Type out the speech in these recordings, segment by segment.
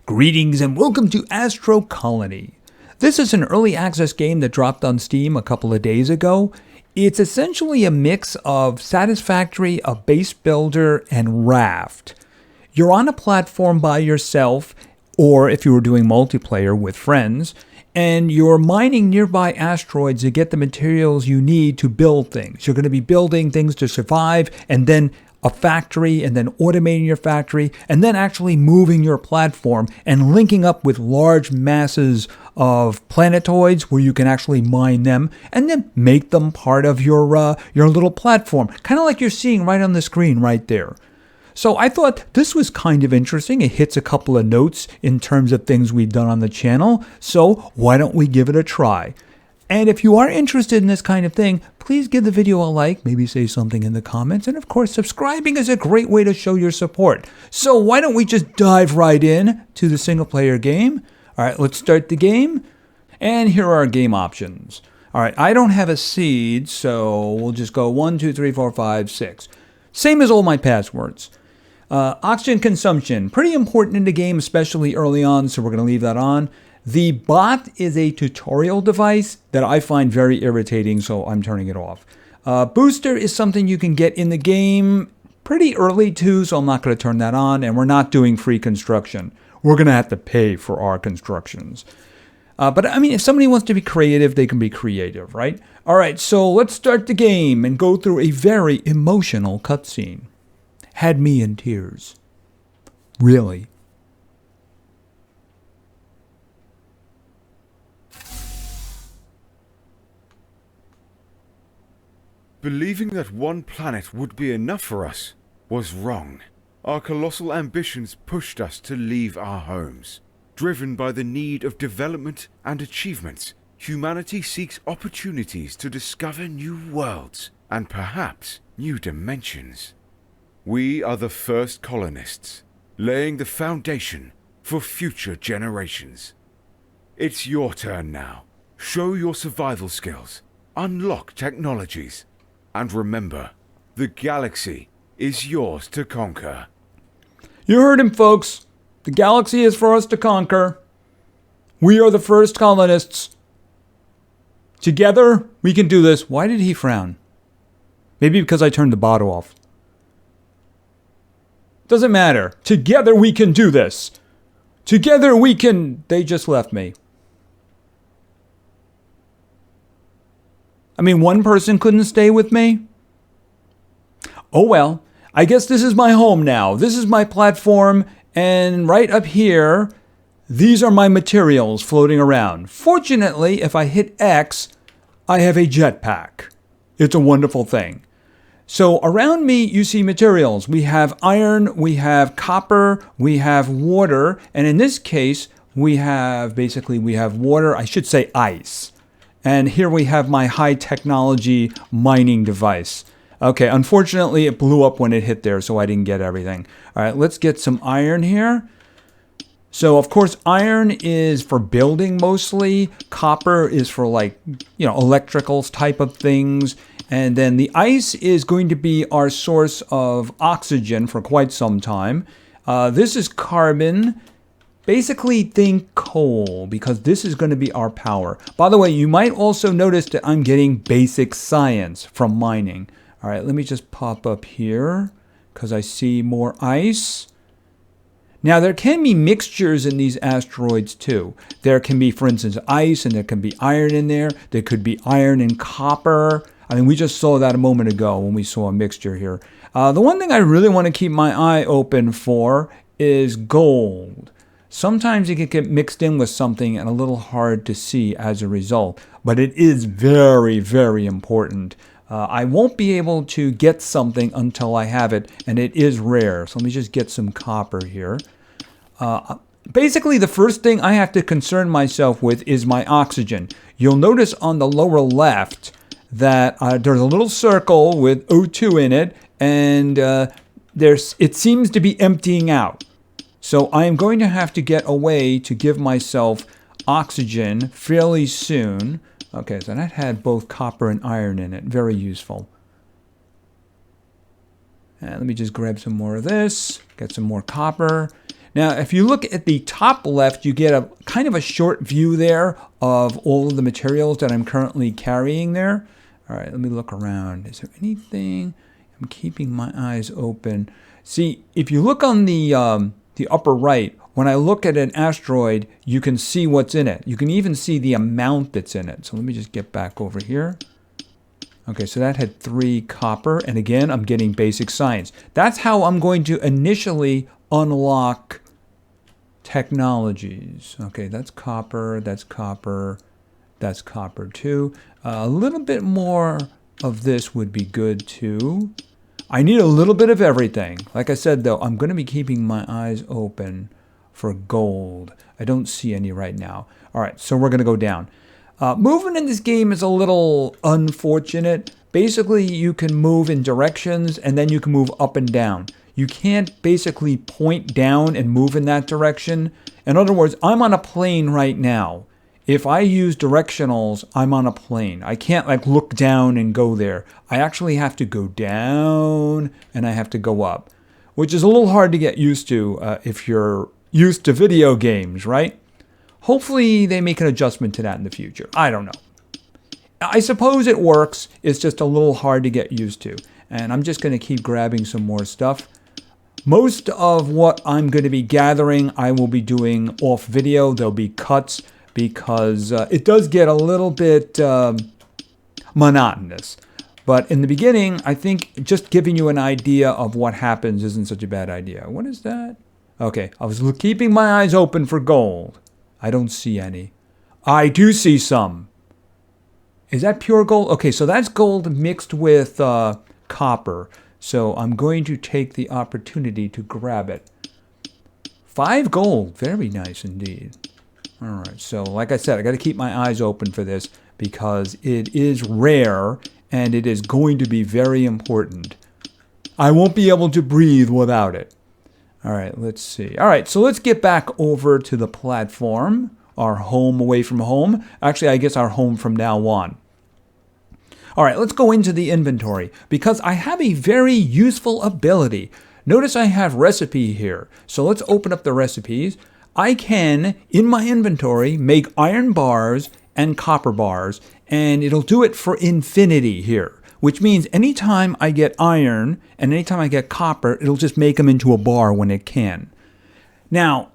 Greetings and welcome to Astro Colony. This is an early access game that dropped on Steam a couple of days ago. It's essentially a mix of Satisfactory, a base builder, and Raft. You're on a platform by yourself, or if you were doing multiplayer with friends, and you're mining nearby asteroids to get the materials you need to build things. You're going to be building things to survive, and then a factory, and then automating your factory, and then actually moving your platform and linking up with large masses of planetoids where you can actually mine them and then make them part of your little platform, kind of like you're seeing right on the screen right there. So I thought this was kind of interesting. It hits a couple of notes in terms of things we've done on the channel, so why don't we give it a try? And if you are interested in this kind of thing, please give the video a like, maybe say something in the comments, and of course, subscribing is a great way to show your support. So why don't we just dive right in to the single player game? All right, let's start the game. And here are our game options. All right, I don't have a seed, so we'll just go 1, 2, 3, 4, 5, 6. Same as all my passwords. Oxygen consumption, pretty important in the game, especially early on, so we're going to leave that on. The bot is a tutorial device that I find very irritating, so I'm turning it off. Booster is something you can get in the game pretty early too, so I'm not going to turn that on, and we're not doing free construction. We're going to have to pay for our constructions. But I mean, if somebody wants to be creative, they can be creative, right? All right, so let's start the game and go through a very emotional cutscene. Had me in tears. Really. Believing that one planet would be enough for us was wrong. Our colossal ambitions pushed us to leave our homes. Driven by the need of development and achievements, humanity seeks opportunities to discover new worlds and perhaps new dimensions. We are the first colonists, laying the foundation for future generations. It's your turn now. Show your survival skills, unlock technologies, and remember, the galaxy is yours to conquer. You heard him, folks. The galaxy is for us to conquer. We are the first colonists. Together, we can do this. Why did he frown? Maybe because I turned the bot off. Doesn't matter. Together, we can do this. Together, we can... They just left me. I mean, one person couldn't stay with me? Oh well, I guess this is my home now. This is my platform, and right up here, these are my materials floating around. Fortunately, if I hit X, I have a jetpack. It's a wonderful thing. So around me, you see materials. We have iron, we have copper, we have water, and in this case, we have water, I should say ice. And here we have my high technology mining device. Okay, unfortunately it blew up when it hit there, so I didn't get everything. All right, let's get some iron here. So of course iron is for building mostly. Copper is for electricals type of things. And then the ice is going to be our source of oxygen for quite some time. This is carbon. Basically, think coal, because this is going to be our power. By the way, you might also notice that I'm getting basic science from mining. All right, let me just pop up here, because I see more ice. Now, there can be mixtures in these asteroids, too. There can be, for instance, ice, and there can be iron in there. There could be iron and copper. I mean, we just saw that a moment ago when we saw a mixture here. The one thing I really want to keep my eye open for is gold. Sometimes it can get mixed in with something and a little hard to see as a result, but it is very, very important. I won't be able to get something until I have it, and it is rare. So let me just get some copper here. Basically, the first thing I have to concern myself with is my oxygen. You'll notice on the lower left that there's a little circle with O2 in it, and it seems to be emptying out. So I am going to have to get a way to give myself oxygen fairly soon. Okay, so that had both copper and iron in it. Very useful. And let me just grab some more of this. Get some more copper. Now, if you look at the top left, you get a kind of a short view there of all of the materials that I'm currently carrying there. All right, let me look around. Is there anything? I'm keeping my eyes open. See, if you look on the upper right, when I look at an asteroid, you can see what's in it. You can even see the amount that's in it. So let me just get back over here. Okay, so that had 3 copper. And again, I'm getting basic science. That's how I'm going to initially unlock technologies. Okay, that's copper, that's copper, that's copper too. A little bit more of this would be good too. I need a little bit of everything. Like I said though, I'm going to be keeping my eyes open for gold. I don't see any right now. All right, so we're going to go down. Movement in this game is a little unfortunate. Basically, you can move in directions and then you can move up and down. You can't basically point down and move in that direction. In other words, I'm on a plane right now. If I use directionals, I'm on a plane. I can't like look down and go there. I actually have to go down and I have to go up, which is a little hard to get used to if you're used to video games, right? Hopefully they make an adjustment to that in the future. I don't know. I suppose it works. It's just a little hard to get used to. And I'm just going to keep grabbing some more stuff. Most of what I'm going to be gathering, I will be doing off video. There'll be cuts because it does get a little bit monotonous. But in the beginning, I think just giving you an idea of what happens isn't such a bad idea. What is that? Okay, I was keeping my eyes open for gold. I don't see any. I do see some. Is that pure gold? Okay, so that's gold mixed with copper. So I'm going to take the opportunity to grab it. 5 gold. Very nice indeed. All right, so like I said, I got to keep my eyes open for this because it is rare and it is going to be very important. I won't be able to breathe without it. All right, let's see. All right, so let's get back over to the platform, our home away from home. Actually, I guess our home from now on. All right, let's go into the inventory because I have a very useful ability. Notice I have recipe here. So let's open up the recipes. I can, in my inventory, make iron bars and copper bars, and it'll do it for infinity here, which means anytime I get iron and anytime I get copper, it'll just make them into a bar when it can. Now,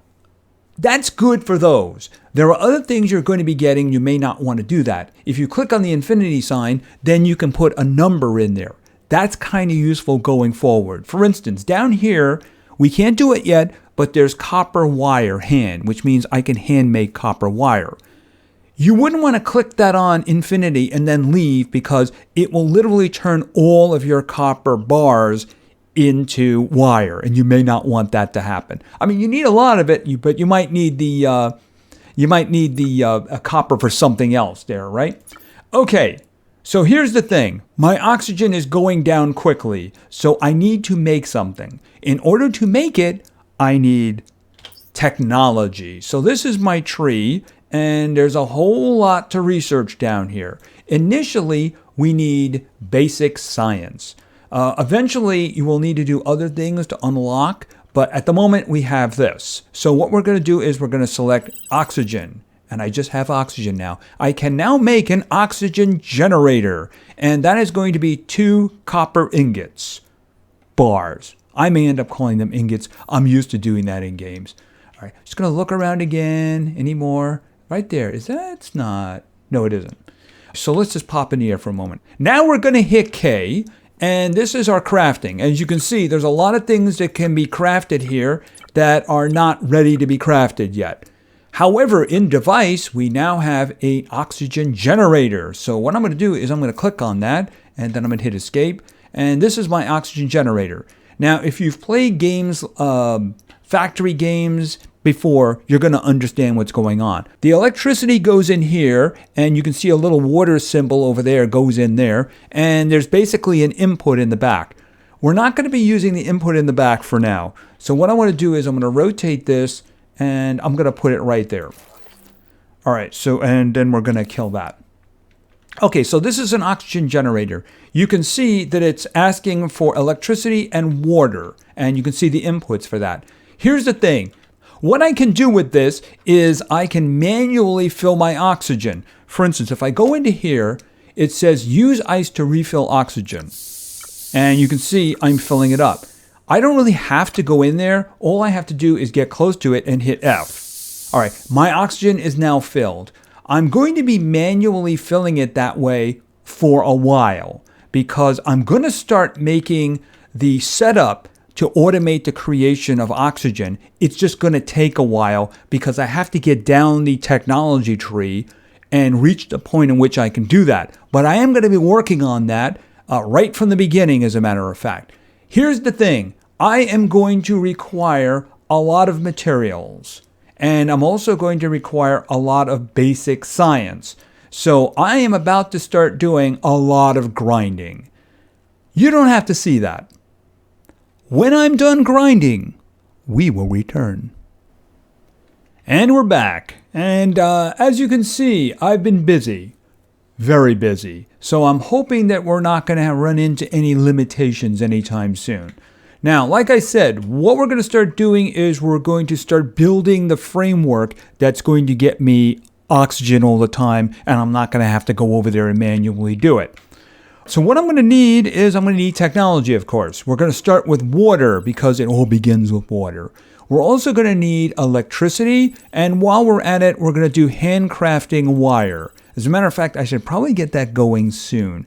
that's good for those. There are other things you're going to be getting. You may not want to do that. If you click on the infinity sign, then you can put a number in there. That's kind of useful going forward. For instance, down here, we can't do it yet, but there's copper wire hand, which means I can hand make copper wire. You wouldn't want to click that on infinity and then leave because it will literally turn all of your copper bars into wire, and you may not want that to happen. I mean, you need a lot of it, but you might need the copper for something else there, right? Okay, so here's the thing. My oxygen is going down quickly, so I need to make something. In order to make it, I need technology. So this is my tree, and there's a whole lot to research down here. Initially, we need basic science. Eventually, you will need to do other things to unlock, but at the moment, we have this. So what we're going to do is we're going to select oxygen, and I just have oxygen now. I can now make an oxygen generator, and that is going to be 2 copper ingots, bars. I may end up calling them ingots. I'm used to doing that in games. All right, just going to look around again. Any more? Right there. Is that? It's not. No, it isn't. So let's just pop in the air for a moment. Now we're going to hit K. And this is our crafting. As you can see, there's a lot of things that can be crafted here that are not ready to be crafted yet. However, in device, we now have an oxygen generator. So what I'm going to do is I'm going to click on that, and then I'm going to hit escape. And this is my oxygen generator. Now, if you've played games, factory games before, you're going to understand what's going on. The electricity goes in here, and you can see a little water symbol over there goes in there, and there's basically an input in the back. We're not going to be using the input in the back for now. So what I want to do is I'm going to rotate this, and I'm going to put it right there. All right, so and then we're going to kill that. Okay, so this is an oxygen generator. You can see that it's asking for electricity and water, and you can see the inputs for that. Here's the thing. what I can do with this is I can manually fill my oxygen. For instance, if I go into here, it says use ice to refill oxygen. And you can see I'm filling it up. I don't really have to go in there. All I have to do is get close to it and hit F. All right, my oxygen is now filled. I'm going to be manually filling it that way for a while because I'm going to start making the setup to automate the creation of oxygen. It's just going to take a while because I have to get down the technology tree and reach the point in which I can do that. But I am going to be working on that right from the beginning, as a matter of fact. Here's the thing. I am going to require a lot of materials, and I'm also going to require a lot of basic science. So I am about to start doing a lot of grinding. You don't have to see that. When I'm done grinding, we will return. And we're back. And as you can see, I've been busy. Very busy. So I'm hoping that we're not going to run into any limitations anytime soon. Now, like I said, what we're going to start doing is we're going to start building the framework that's going to get me oxygen all the time, and I'm not going to have to go over there and manually do it. So what I'm going to need is I'm going to need technology, of course. We're going to start with water because it all begins with water. We're also going to need electricity, and while we're at it, we're going to do handcrafting wire. As a matter of fact, I should probably get that going soon.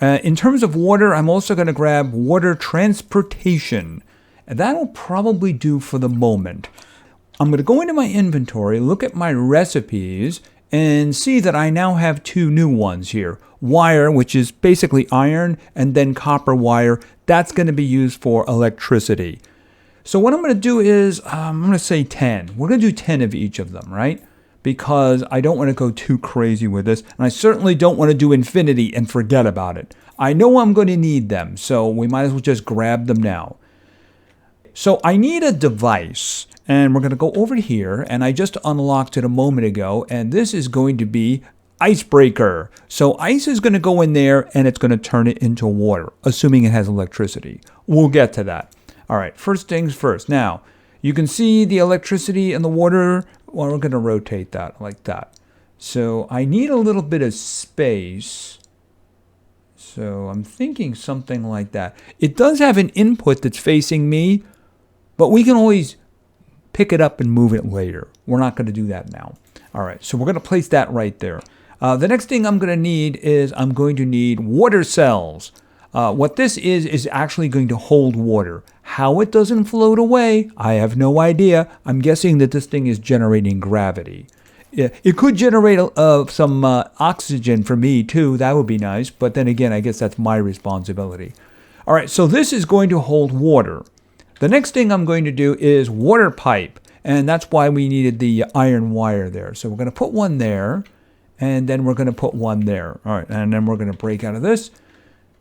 In terms of water, I'm also going to grab water transportation. And that'll probably do for the moment. I'm going to go into my inventory, look at my recipes, and see that I now have 2 new ones here. Wire, which is basically iron, and then copper wire. That's going to be used for electricity. So what I'm going to do is, I'm going to say 10. We're going to do 10 of each of them, right? Because I don't want to go too crazy with this. And I certainly don't want to do infinity and forget about it. I know I'm going to need them, so we might as well just grab them now. So I need a device, and we're going to go over here, and I just unlocked it a moment ago, and this is going to be icebreaker. So ice is going to go in there, and it's going to turn it into water, assuming it has electricity. We'll get to that. All right, first things first. Now, you can see the electricity and the water. Well, we're going to rotate that like that. So I need a little bit of space. So I'm thinking something like that. It does have an input that's facing me, but we can always pick it up and move it later. We're not going to do that now. All right, so we're going to place that right there. The next thing I'm going to need is I'm going to need water cells. What this is actually going to hold water. How it doesn't float away, I have no idea. I'm guessing that this thing is generating gravity. It could generate some oxygen for me too. That would be nice. But then again, I guess that's my responsibility. All right, so this is going to hold water. The next thing I'm going to do is water pipe. And that's why we needed the iron wire there. So we're going to put one there. And then we're going to put one there. All right, and then we're going to break out of this.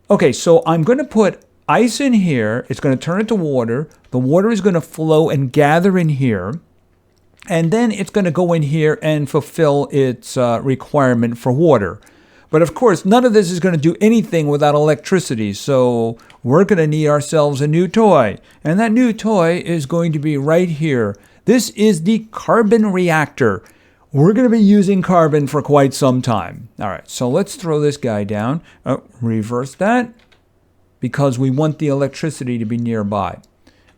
Okay, so I'm going to put ice in here. It's going to turn into water. The water is going to flow and gather in here. And then it's going to go in here and fulfill its requirement for water. But of course, none of this is going to do anything without electricity. So we're going to need ourselves a new toy. And that new toy is going to be right here. This is the carbon reactor. We're going to be using carbon for quite some time. All right, so let's throw this guy down. Oh, reverse that because we want the electricity to be nearby.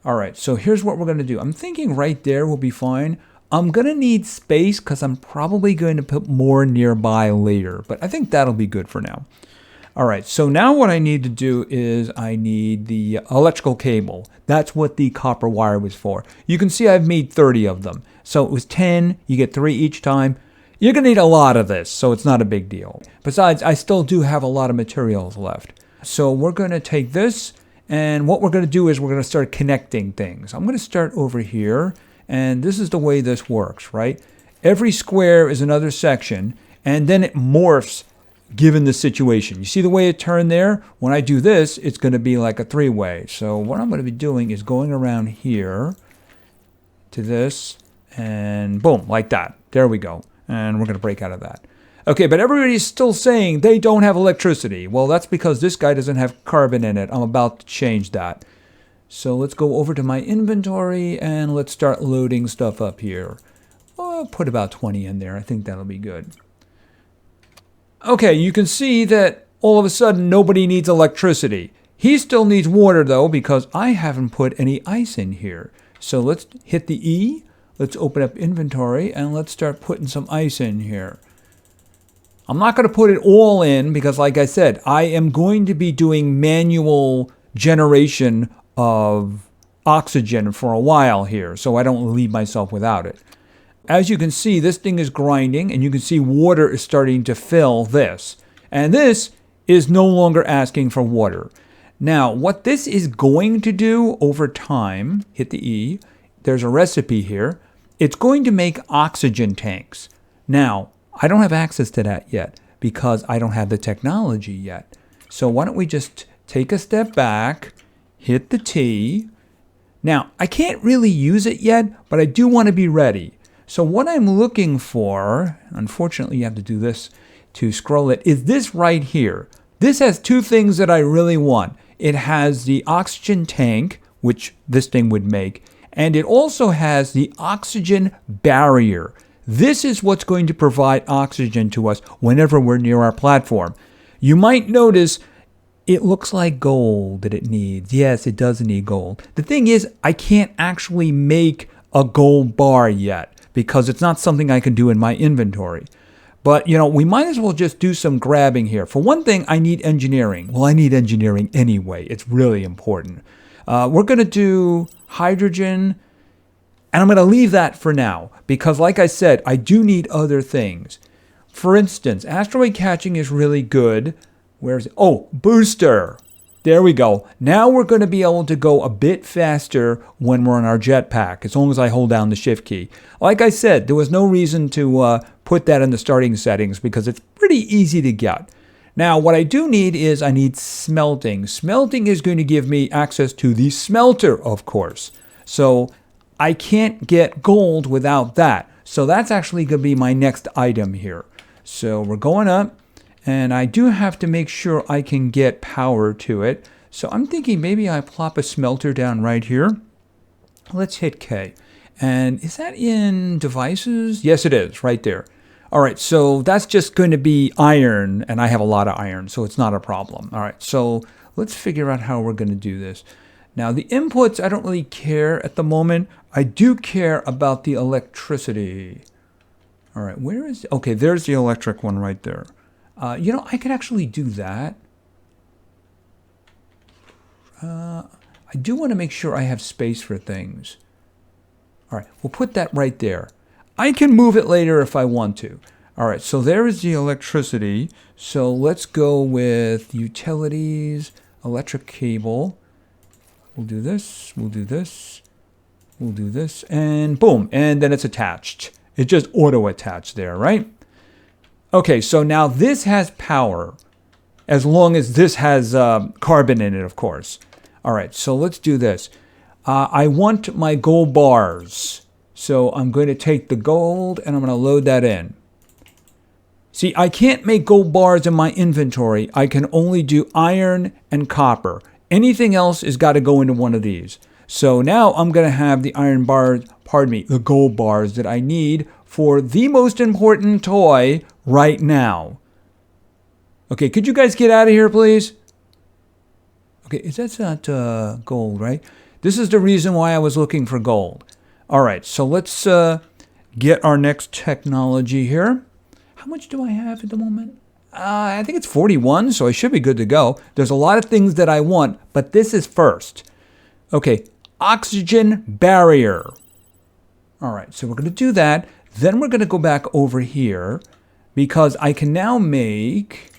All right, so here's what we're going to do. I'm thinking right there will be fine. I'm going to need space because I'm probably going to put more nearby later, but I think that'll be good for now. All right, so now what I need to do is I need the electrical cable. That's what the copper wire was for. You can see I've made 30 of them. So it was 10, you get 3 each time. You're going to need a lot of this, so it's not a big deal. Besides, I still do have a lot of materials left. So we're going to take this, and what we're going to do is we're going to start connecting things. I'm going to start over here, and this is the way this works, right? Every square is another section, and then it morphs given the situation. You see the way it turned there? When I do this, it's going to be like a 3-way. So what I'm going to be doing is going around here to this, and boom, like that. There we go. And we're going to break out of that. Okay, but everybody's still saying they don't have electricity. Well, that's because this guy doesn't have carbon in it. I'm about to change that. So let's go over to my inventory and let's start loading stuff up here. I'll put about 20 in there. I think that'll be good. Okay, you can see that all of a sudden nobody needs electricity. He still needs water though, because I haven't put any ice in here. So let's hit the E. Let's open up inventory and let's start putting some ice in here. I'm not going to put it all in because, like I said, I am going to be doing manual generation of oxygen for a while here, so I don't leave myself without it. As you can see, this thing is grinding, and you can see water is starting to fill this. And this is no longer asking for water. Now, what this is going to do over time, hit the E, there's a recipe here. It's going to make oxygen tanks. Now, I don't have access to that yet because I don't have the technology yet. So why don't we just take a step back, hit the T. Now, I can't really use it yet, but I do want to be ready. So what I'm looking for, unfortunately you have to do this to scroll it, is this right here. This has two things that I really want. It has the oxygen tank, which this thing would make, and it also has the oxygen barrier. This is what's going to provide oxygen to us whenever we're near our platform. You might notice it looks like gold that it needs. Yes, it does need gold. The thing is, I can't actually make a gold bar yet because it's not something I can do in my inventory. But, you know, we might as well just do some grabbing here. For one thing, I need engineering. Well, I need engineering anyway. It's really important. We're going to do hydrogen, and I'm going to leave that for now because, like I said, I do need other things. For instance, asteroid catching is really good. Where is it? Oh, booster. There we go. Now we're going to be able to go a bit faster when we're on our jetpack, as long as I hold down the shift key. Like I said, there was no reason to put that in the starting settings because it's pretty easy to get. Now, what I do need is I need smelting. Smelting is going to give me access to the smelter, of course. So I can't get gold without that. So that's actually going to be my next item here. So we're going up. And I do have to make sure I can get power to it. So I'm thinking maybe I plop a smelter down right here. Let's hit K. And is that in devices? Yes, it is, right there. All right, so that's just going to be iron, and I have a lot of iron, so it's not a problem. All right, so let's figure out how we're going to do this. Now, the inputs, I don't really care at the moment. I do care about the electricity. All right, where is it? Okay, there's the electric one right there. You know, I could actually do that. I do want to make sure I have space for things. All right, we'll put that right there. I can move it later if I want to. All right, so there is the electricity. So let's go with utilities, electric cable. We'll do this, we'll do this, we'll do this, and boom, and then it's attached. It just auto-attached there, right? Okay, so now this has power, as long as this has carbon in it, of course. All right, so let's do this. I want my gold bars. So I'm going to take the gold and I'm going to load that in. See, I can't make gold bars in my inventory. I can only do iron and copper. Anything else has got to go into one of these. So now I'm going to have the iron bars, the gold bars that I need for the most important toy right now. Okay, could you guys get out of here, please? Okay, that's not gold, right? This is the reason why I was looking for gold. All right, so let's get our next technology here. How much do I have at the moment? I think it's 41, so I should be good to go. There's a lot of things that I want, but this is first. Okay, oxygen barrier. All right, so we're going to do that. Then we're going to go back over here because I can now make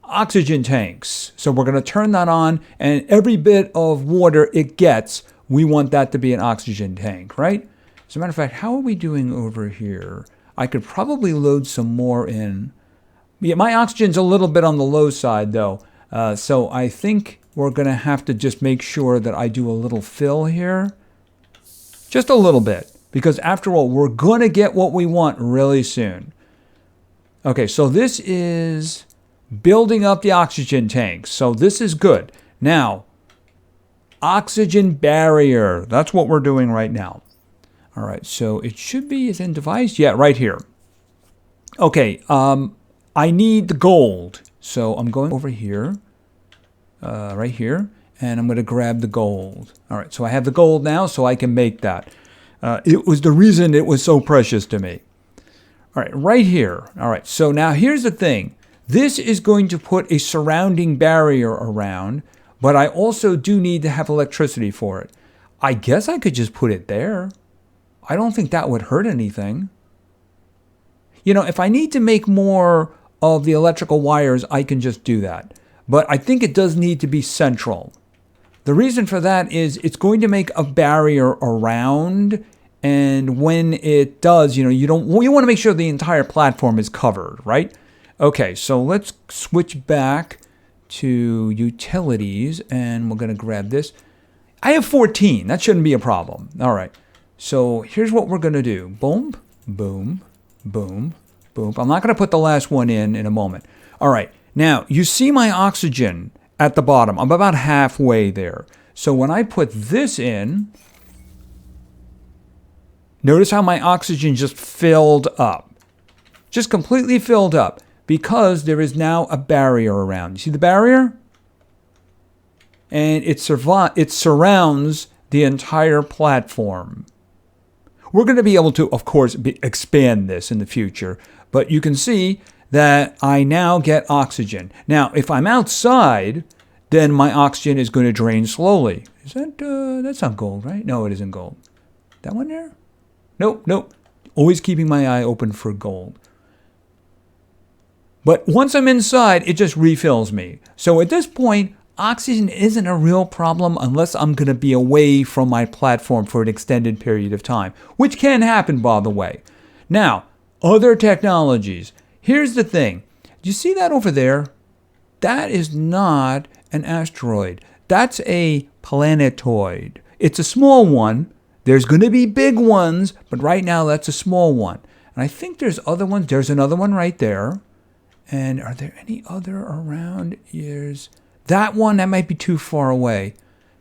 oxygen tanks. So we're going to turn that on, and every bit of water it gets, we want that to be an oxygen tank, right? As a matter of fact, how are we doing over here? I could probably load some more in. Yeah, my oxygen's a little bit on the low side, though. So I think we're going to have to just make sure that I do a little fill here. Just a little bit. Because after all, we're going to get what we want really soon. Okay, so this is building up the oxygen tanks. So this is good. Now, Oxygen barrier. That's what we're doing right now. All right, so it should be in device. Yeah, right here. Okay, I need the gold. So I'm going over here, right here, and I'm going to grab the gold. All right, so I have the gold now, so I can make that. It was the reason it was so precious to me. All right, right here. All right, so now here's the thing. This is going to put a surrounding barrier around, but I also do need to have electricity for it. I guess I could just put it there. I don't think that would hurt anything. You know, if I need to make more of the electrical wires, I can just do that. But I think it does need to be central. The reason for that is it's going to make a barrier around, and when it does, you want to make sure the entire platform is covered, right? Okay, so let's switch back to utilities, and we're going to grab this. I have 14. That shouldn't be a problem. All right. So here's what we're going to do. Boom, boom, boom, boom. I'm not going to put the last one in a moment. All right. Now, you see my oxygen at the bottom. I'm about halfway there. So when I put this in, notice how my oxygen just filled up. Just completely filled up. Because there is now a barrier around. You see the barrier? And it surrounds the entire platform. We're going to be able to, of course, expand this in the future. But you can see that I now get oxygen. Now, if I'm outside, then my oxygen is going to drain slowly. Is that, that's not gold, right? No, it isn't gold. That one there? Nope, nope. Always keeping my eye open for gold. But once I'm inside, it just refills me. So at this point, oxygen isn't a real problem unless I'm going to be away from my platform for an extended period of time, which can happen, by the way. Now, other technologies. Here's the thing. Do you see that over there? That is not an asteroid. That's a planetoid. It's a small one. There's going to be big ones, but right now that's a small one. And I think there's other ones. There's another one right there. And are there any other around? Here's that one. That might be too far away.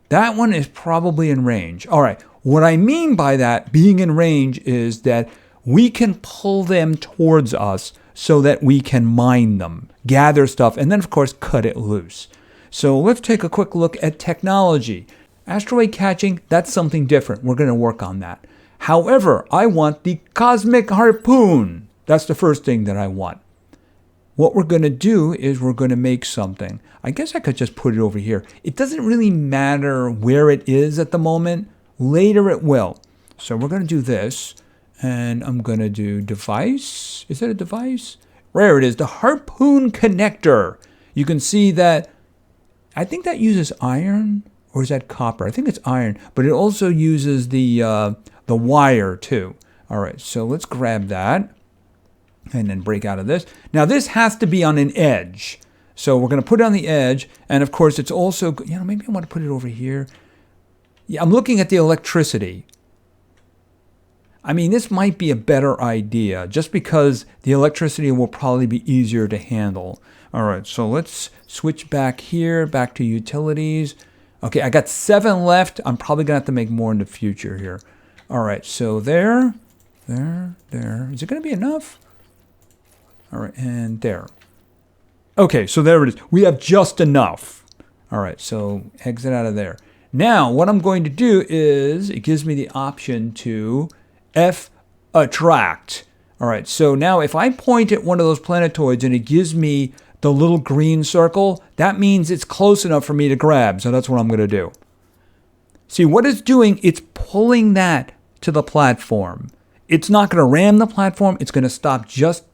That one is probably in range. All right. What I mean by that, being in range, is that we can pull them towards us so that we can mine them, gather stuff, and then, of course, cut it loose. So let's take a quick look at technology. Asteroid catching, that's something different. We're going to work on that. However, I want the cosmic harpoon. That's the first thing that I want. What we're going to do is we're going to make something. I guess I could just put it over here. It doesn't really matter where it is at the moment. Later it will. So we're going to do this. And I'm going to do device. Is that a device? There it is, the harpoon connector. You can see that, I think that uses iron, or is that copper? I think it's iron, but it also uses the wire too. All right, so let's grab that. And then break out of this. Now this has to be on an edge. So we're going to put it on the edge. And of course it's also, maybe I want to put it over here. Yeah, I'm looking at the electricity. I mean, this might be a better idea just because the electricity will probably be easier to handle. All right, so let's switch back here, back to utilities. Okay, I got 7 left. I'm probably going to have to make more in the future here. All right, so there. Is it going to be enough? All right, and there. Okay, so there it is. We have just enough. All right, so exit out of there. Now, what I'm going to do is, it gives me the option to attract. All right, so now if I point at one of those planetoids and it gives me the little green circle, that means it's close enough for me to grab. So that's what I'm going to do. See, what it's doing, it's pulling that to the platform. It's not going to ram the platform. It's going to stop just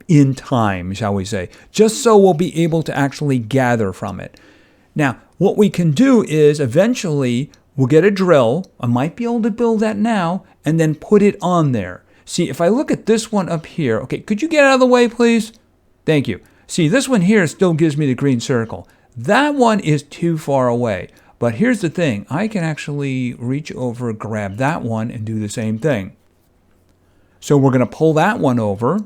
in time, shall we say, just so we'll be able to actually gather from it. Now, what we can do is eventually we'll get a drill. I might be able to build that now and then put it on there. See, if I look at this one up here, okay, could you get out of the way, please? Thank you. See, this one here still gives me the green circle. That one is too far away. But here's the thing. I can actually reach over, grab that one, and do the same thing. So we're going to pull that one over.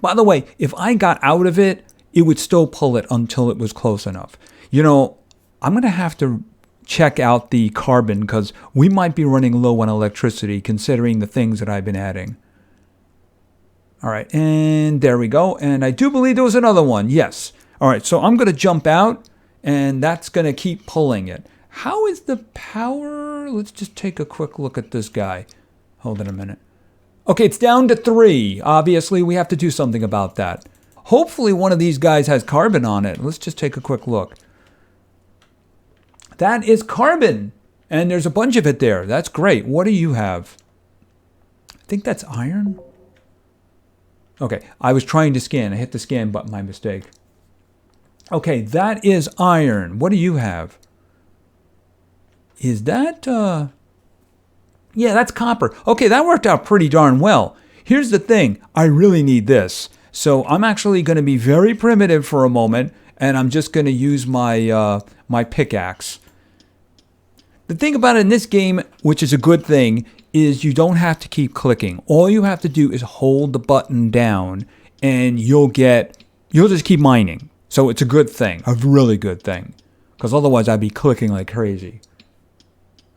By the way, if I got out of it, it would still pull it until it was close enough. I'm going to have to check out the carbon because we might be running low on electricity considering the things that I've been adding. All right, and there we go. And I do believe there was another one. Yes. All right, so I'm going to jump out, and that's going to keep pulling it. How is the power? Let's just take a quick look at this guy. Hold on a minute. Okay, it's down to 3. Obviously, we have to do something about that. Hopefully, one of these guys has carbon on it. Let's just take a quick look. That is carbon, and there's a bunch of it there. That's great. What do you have? I think that's iron. Okay, I was trying to scan. I hit the scan button, my mistake. Okay, that is iron. What do you have? Is that, yeah, that's copper. Okay, that worked out pretty darn well. Here's the thing. I really need this. So I'm actually going to be very primitive for a moment, and I'm just going to use my, my pickaxe. The thing about it in this game, which is a good thing, is you don't have to keep clicking. All you have to do is hold the button down and you'll just keep mining. So it's a good thing, a really good thing, because otherwise I'd be clicking like crazy.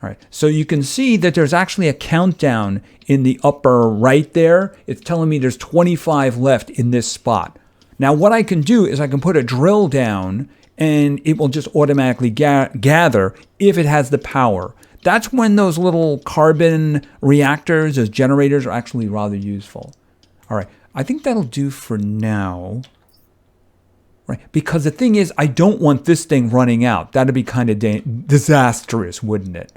All right, so you can see that there's actually a countdown in the upper right there. It's telling me there's 25 left in this spot. Now what I can do is I can put a drill down and it will just automatically gather if it has the power. That's when those little carbon reactors, those generators, are actually rather useful. All right, I think that'll do for now. Right, because the thing is, I don't want this thing running out. That'd be kind of disastrous, wouldn't it?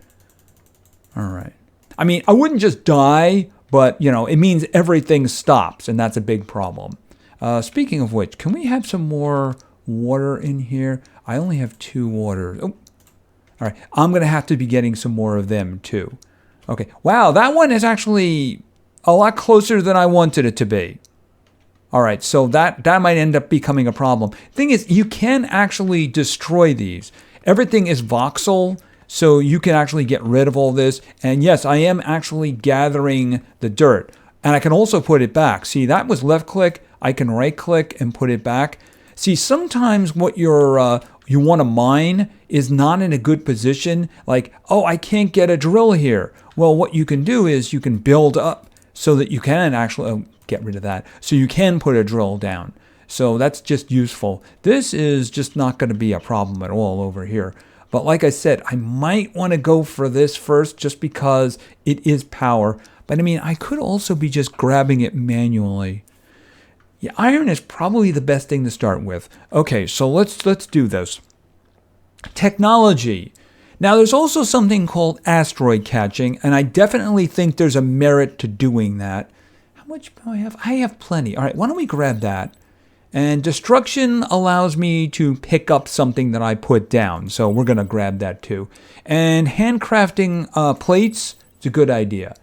All right. I mean, I wouldn't just die, but, you know, it means everything stops, and that's a big problem. Speaking of which, can we have some more water in here? I only have 2 water. Oh. All right, I'm going to have to be getting some more of them too. Okay, wow, that one is actually a lot closer than I wanted it to be. All right, so that might end up becoming a problem. Thing is, you can actually destroy these. Everything is voxel, so you can actually get rid of all this. And yes, I am actually gathering the dirt. And I can also put it back. See, that was left click. I can right click and put it back. See, sometimes what you want to mine is not in a good position. Like, oh, I can't get a drill here. Well, what you can do is you can build up so that you can actually, get rid of that. So you can put a drill down. So that's just useful. This is just not going to be a problem at all over here. But like I said, I might want to go for this first just because it is power. But I mean, I could also be just grabbing it manually. Yeah, iron is probably the best thing to start with. Okay, so let's do this. Technology. Now, there's also something called asteroid catching, and I definitely think there's a merit to doing that. How much do I have? I have plenty. All right, why don't we grab that? And destruction allows me to pick up something that I put down, so we're going to grab that too. And handcrafting plates, it's a good idea.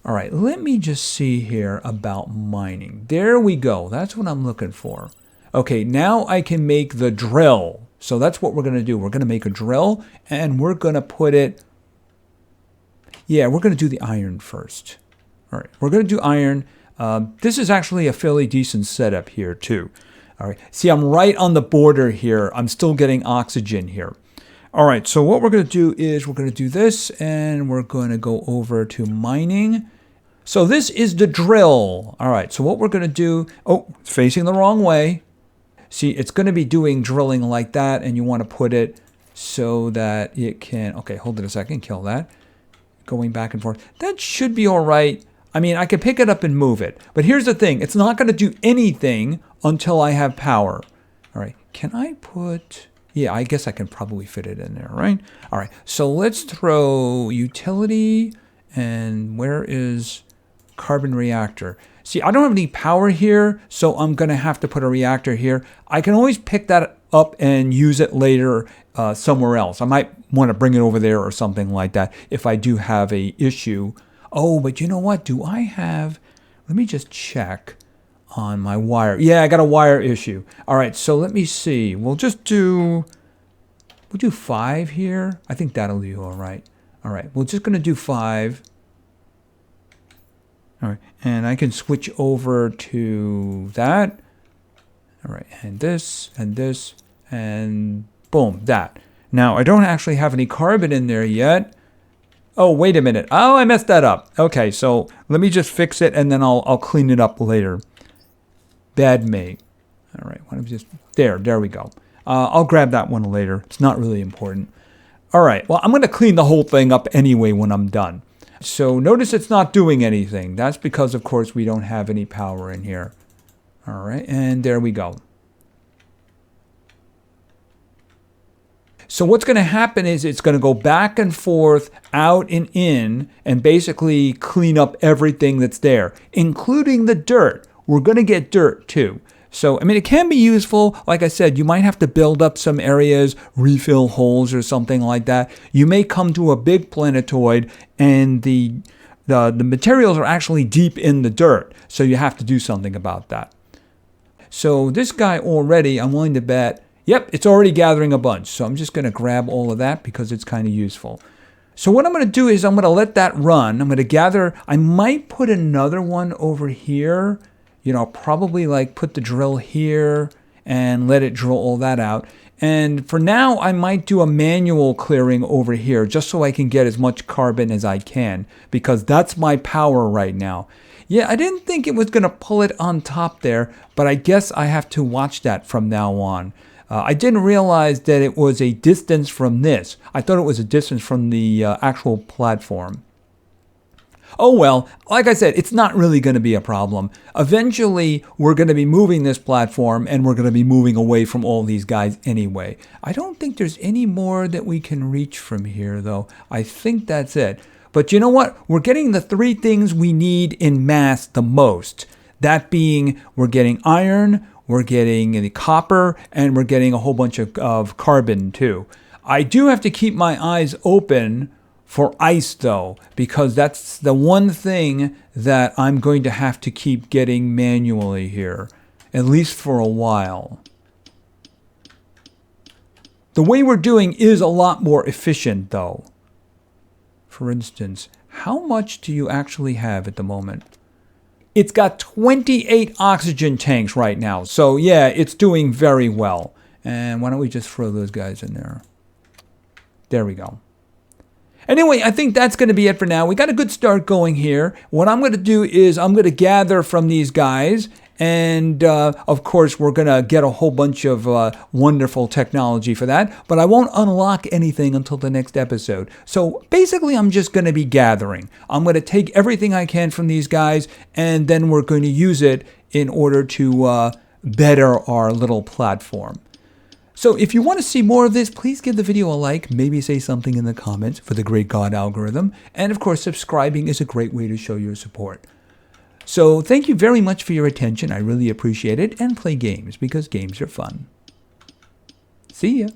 All right, let me just see here about mining. There we go. That's what I'm looking for. Okay, now I can make the drill. So that's what we're going to do. We're going to make a drill, and we're going to put it... Yeah, we're going to do the iron first. All right, we're going to do iron. This is actually a fairly decent setup here, too. All right, see, I'm right on the border here. I'm still getting oxygen here. All right, so what we're going to do is we're going to do this, and we're going to go over to mining. So this is the drill. All right, so what we're going to do... Oh, it's facing the wrong way. See, it's going to be doing drilling like that, and you want to put it so that it can... Okay, hold it a second. Kill that. Going back and forth. That should be all right. I mean, I can pick it up and move it. But here's the thing. It's not going to do anything until I have power. All right. Can I put... Yeah, I guess I can probably fit it in there, right? All right. So let's throw utility. And where is carbon reactor? See, I don't have any power here, so I'm going to have to put a reactor here. I can always pick that up and use it later somewhere else. I might want to bring it over there or something like that if I do have a issue. Oh, but you know what? Do I have... Let me just check on my wire. Yeah, I got a wire issue. All right, so let me see. We'll just do... We'll do 5 here. I think that'll do all right. All right, we're just going to do 5. All right, and I can switch over to that. All right, and this, and boom, that. Now, I don't actually have any carbon in there yet. Oh, wait a minute. Oh, I messed that up. Okay, so let me just fix it, and then I'll clean it up later. Bad me. All right, why don't we just... There we go. I'll grab that one later. It's not really important. All right, well, I'm going to clean the whole thing up anyway when I'm done. So notice it's not doing anything. That's because, of course, we don't have any power in here. All right, and there we go. So what's going to happen is it's going to go back and forth, out and in, and basically clean up everything that's there, including the dirt. We're going to get dirt too. So, I mean, it can be useful. Like I said, you might have to build up some areas, refill holes or something like that. You may come to a big planetoid and the materials are actually deep in the dirt. So you have to do something about that. So this guy already, I'm willing to bet, yep, it's already gathering a bunch. So I'm just going to grab all of that because it's kind of useful. So what I'm going to do is I'm going to let that run. I'm going to gather, I might put another one over here. You know, probably like put the drill here and let it drill all that out. And for now, I might do a manual clearing over here just so I can get as much carbon as I can because that's my power right now. Yeah, I didn't think it was going to pull it on top there, but I guess I have to watch that from now on. I didn't realize that it was a distance from this. I thought it was a distance from the actual platform. Oh well, like I said, it's not really going to be a problem. Eventually, we're going to be moving this platform and we're going to be moving away from all these guys anyway. I don't think there's any more that we can reach from here, though. I think that's it. But you know what? We're getting the three things we need in mass the most. That being, we're getting iron, we're getting the copper, and we're getting a whole bunch of carbon, too. I do have to keep my eyes open for ice, though, because that's the one thing that I'm going to have to keep getting manually here, at least for a while. The way we're doing is a lot more efficient, though. For instance, how much do you actually have at the moment? It's got 28 oxygen tanks right now, so yeah, it's doing very well. And why don't we just throw those guys in there? There we go. Anyway, I think that's going to be it for now. We got a good start going here. What I'm going to do is I'm going to gather from these guys. And, of course, we're going to get a whole bunch of wonderful technology for that. But I won't unlock anything until the next episode. So basically, I'm just going to be gathering. I'm going to take everything I can from these guys. And then we're going to use it in order to better our little platform. So if you want to see more of this, please give the video a like, maybe say something in the comments for the great God algorithm. And of course, subscribing is a great way to show your support. So thank you very much for your attention. I really appreciate it. And play games because games are fun. See ya.